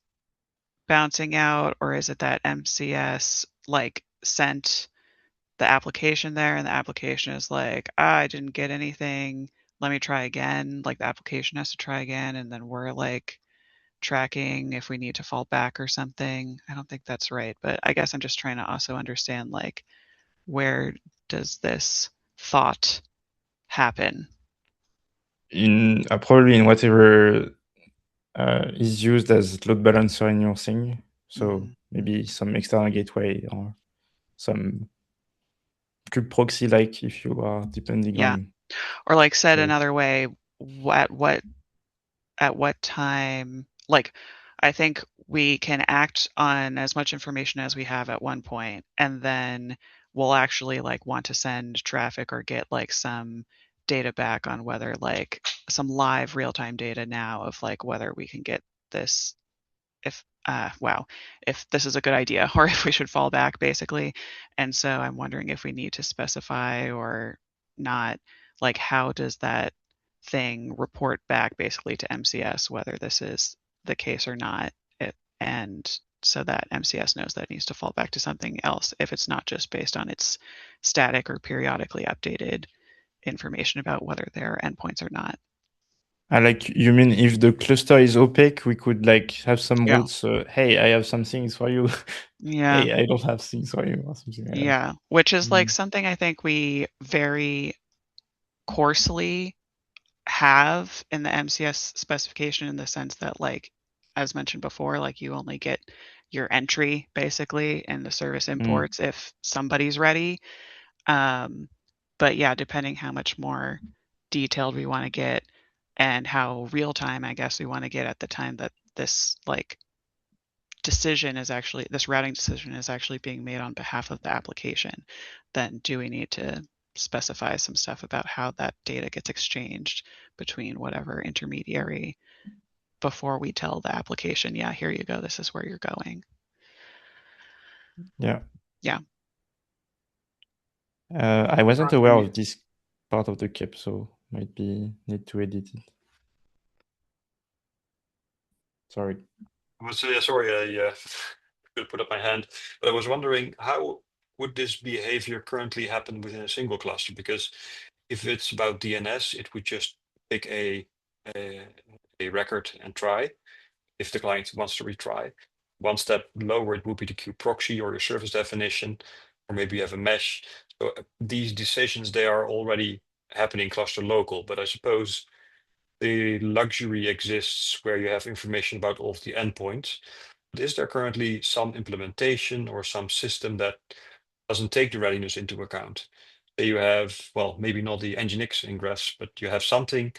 bouncing out, or is it that MCS like sent the application there and the application is like, I didn't get anything, let me try again? Like the application has to try again and then we're like tracking if we need to fall back or something. I don't think that's right, but I guess I'm just trying to also understand like where does this thought happen? In probably in whatever is used as load balancer in your thing. So maybe some external gateway or some kube proxy, like if you are depending on. Or like said another way, at what time, like I think we can act on as much information as we have at one point, and then we'll actually like want to send traffic or get like some data back on whether like some live real-time data now of like whether we can get this, if wow, if this is a good idea or if we should fall back, basically. And so I'm wondering if we need to specify or not, like, how does that thing report back basically to MCS, whether this is the case or not, and so that MCS knows that it needs to fall back to something else if it's not just based on its static or periodically updated information about whether there are endpoints or not. Like, you mean if the cluster is opaque, we could like have some Yeah. routes. Hey, I have some things for you. Yeah. Hey, I don't have things for you, or something like that. Yeah. Which is like Mm. something I think we very coarsely have in the MCS specification, in the sense that, like, as mentioned before, like, you only get your entry basically in the service imports if somebody's ready. But yeah, depending how much more detailed we want to get and how real time, I guess, we want to get at the time that this like decision is actually, this routing decision is actually being made on behalf of the application, then do we need to specify some stuff about how that data gets exchanged between whatever intermediary before we tell the application, yeah, here you go, this is where you're going. Yeah. Yeah. I wasn't aware of this part of the KEP, so might be need to edit it. Sorry. Sorry, I could put up my hand, but I was wondering, how would this behavior currently happen within a single cluster? Because if it's about DNS, it would just pick a record and try if the client wants to retry. One step lower, it would be the queue proxy or your service definition, or maybe you have a mesh. So these decisions, they are already happening cluster local, but I suppose the luxury exists where you have information about all of the endpoints. But is there currently some implementation or some system that doesn't take the readiness into account? So you have, well, maybe not the Nginx ingress, but you have something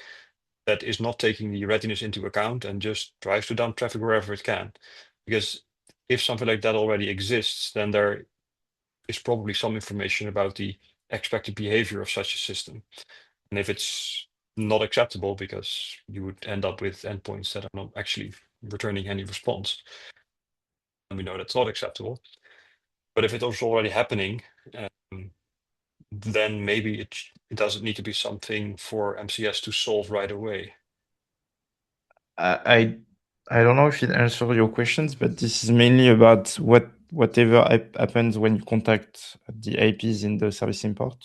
that is not taking the readiness into account and just tries to dump traffic wherever it can. Because if something like that already exists, then there is probably some information about the expected behavior of such a system. And if it's not acceptable, because you would end up with endpoints that are not actually returning any response, and we know that's not acceptable. But if it was already happening, then maybe it doesn't need to be something for MCS to solve right away. I don't know if it answers your questions, but this is mainly about whatever happens when you contact the IPs in the service import.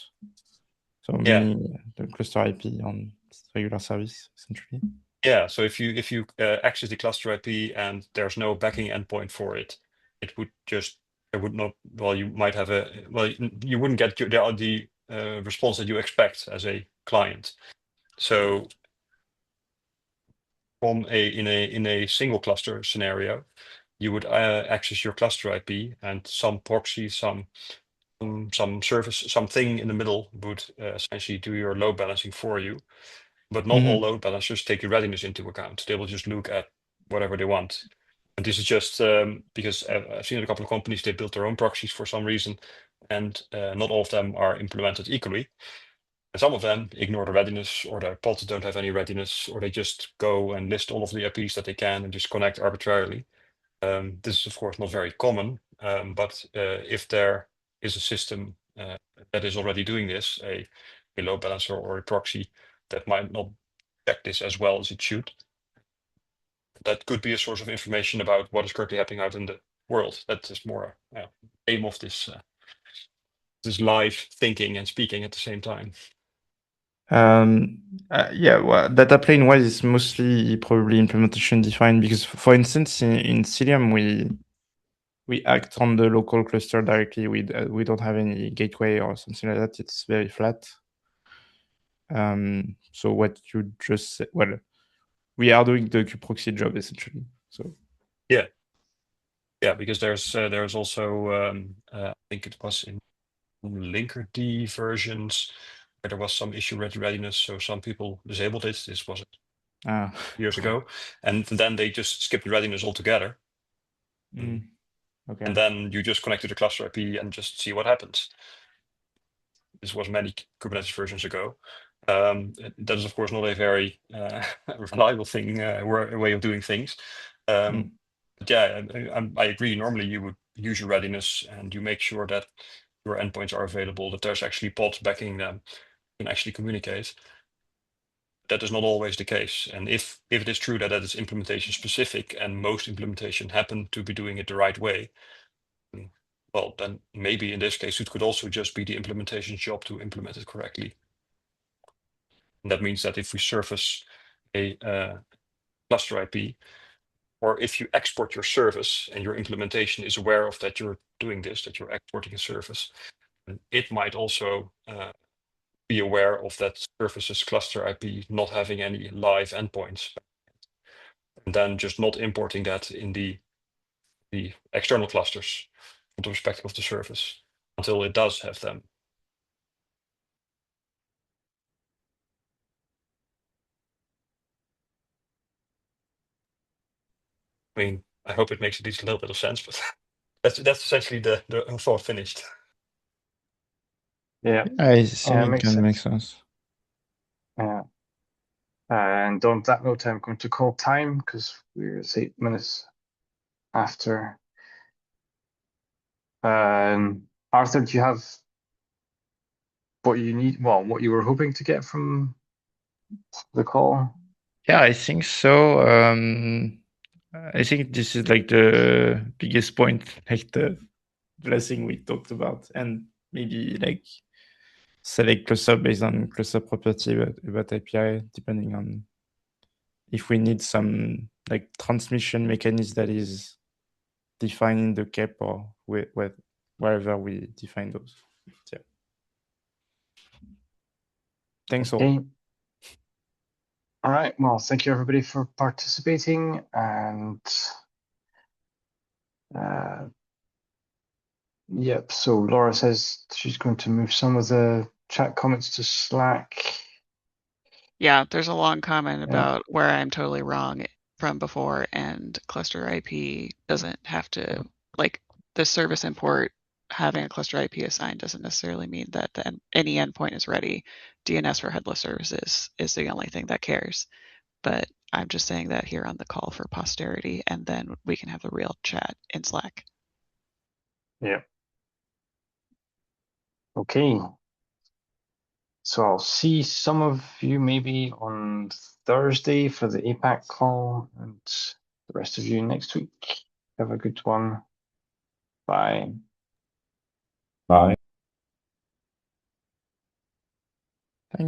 So meaning the cluster IP on regular service, essentially. Yeah. So if you access the cluster IP and there's no backing endpoint for it, it would just, it would not. Well, you might have you wouldn't get the response that you expect as a client. So from in a single cluster scenario, you would access your cluster IP, and some proxy, some service, something in the middle would essentially do your load balancing for you. But not all load balancers take your readiness into account. They will just look at whatever they want. And this is just because I've seen a couple of companies, they built their own proxies for some reason, and not all of them are implemented equally. And some of them ignore the readiness, or their pods don't have any readiness, or they just go and list all of the IPs that they can and just connect arbitrarily. This is, of course, not very common, but if there is a system that is already doing this, a load balancer or a proxy that might not check this as well as it should, that could be a source of information about what is currently happening out in the world. That is more aim of this live thinking and speaking at the same time. Yeah, well, data plane wise is mostly probably implementation defined, because for instance in Cilium we act on the local cluster directly. We don't have any gateway or something like that. It's very flat. So what you just said, well, we are doing the proxy job essentially. So yeah, because there's also I think it was in Linkerd versions where there was some issue with readiness, so some people disabled it. This was years ago, and then they just skipped the readiness altogether. Okay. And then you just connect to the cluster IP and just see what happens. This was many Kubernetes versions ago. That is, of course, not a very reliable thing, way of doing things. But yeah, I agree. Normally, you would use your readiness and you make sure that your endpoints are available, that there's actually pods backing them, can actually communicate. That is not always the case. And if it is true that that is implementation specific and most implementation happen to be doing it the right way, well, then maybe in this case, it could also just be the implementation's job to implement it correctly. And that means that if we surface a cluster IP, or if you export your service and your implementation is aware of that you're doing this, that you're exporting a service, it might also be aware of that service's cluster IP not having any live endpoints, and then just not importing that in the external clusters from the perspective of the service until it does have them. I mean, I hope it makes at least a little bit of sense, but that's essentially the thought finished. Yeah, I think yeah, it makes can make sense. sense. Yeah. And on that note, I'm going to call time because we're 8 minutes after. Arthur, do you have what you need? Well, what you were hoping to get from the call? Yeah, I think so. I think this is like the biggest point, like the last thing we talked about, and maybe like select cluster based on cluster property about API, depending on if we need some like transmission mechanism that is defined in the cap or wherever we define those. Yeah. Thanks all. Okay. All right. Well, thank you everybody for participating, and yep. So Laura says she's going to move some of the chat comments to Slack. Yeah, there's a long comment Yeah. about where I'm totally wrong from before, and cluster IP doesn't have to, like, the service import having a cluster IP assigned doesn't necessarily mean that any endpoint is ready. DNS for headless services is the only thing that cares. But I'm just saying that here on the call for posterity, and then we can have a real chat in Slack. Yeah. Okay. So I'll see some of you maybe on Thursday for the APAC call, and the rest of you next week. Have a good one. Bye. Bye.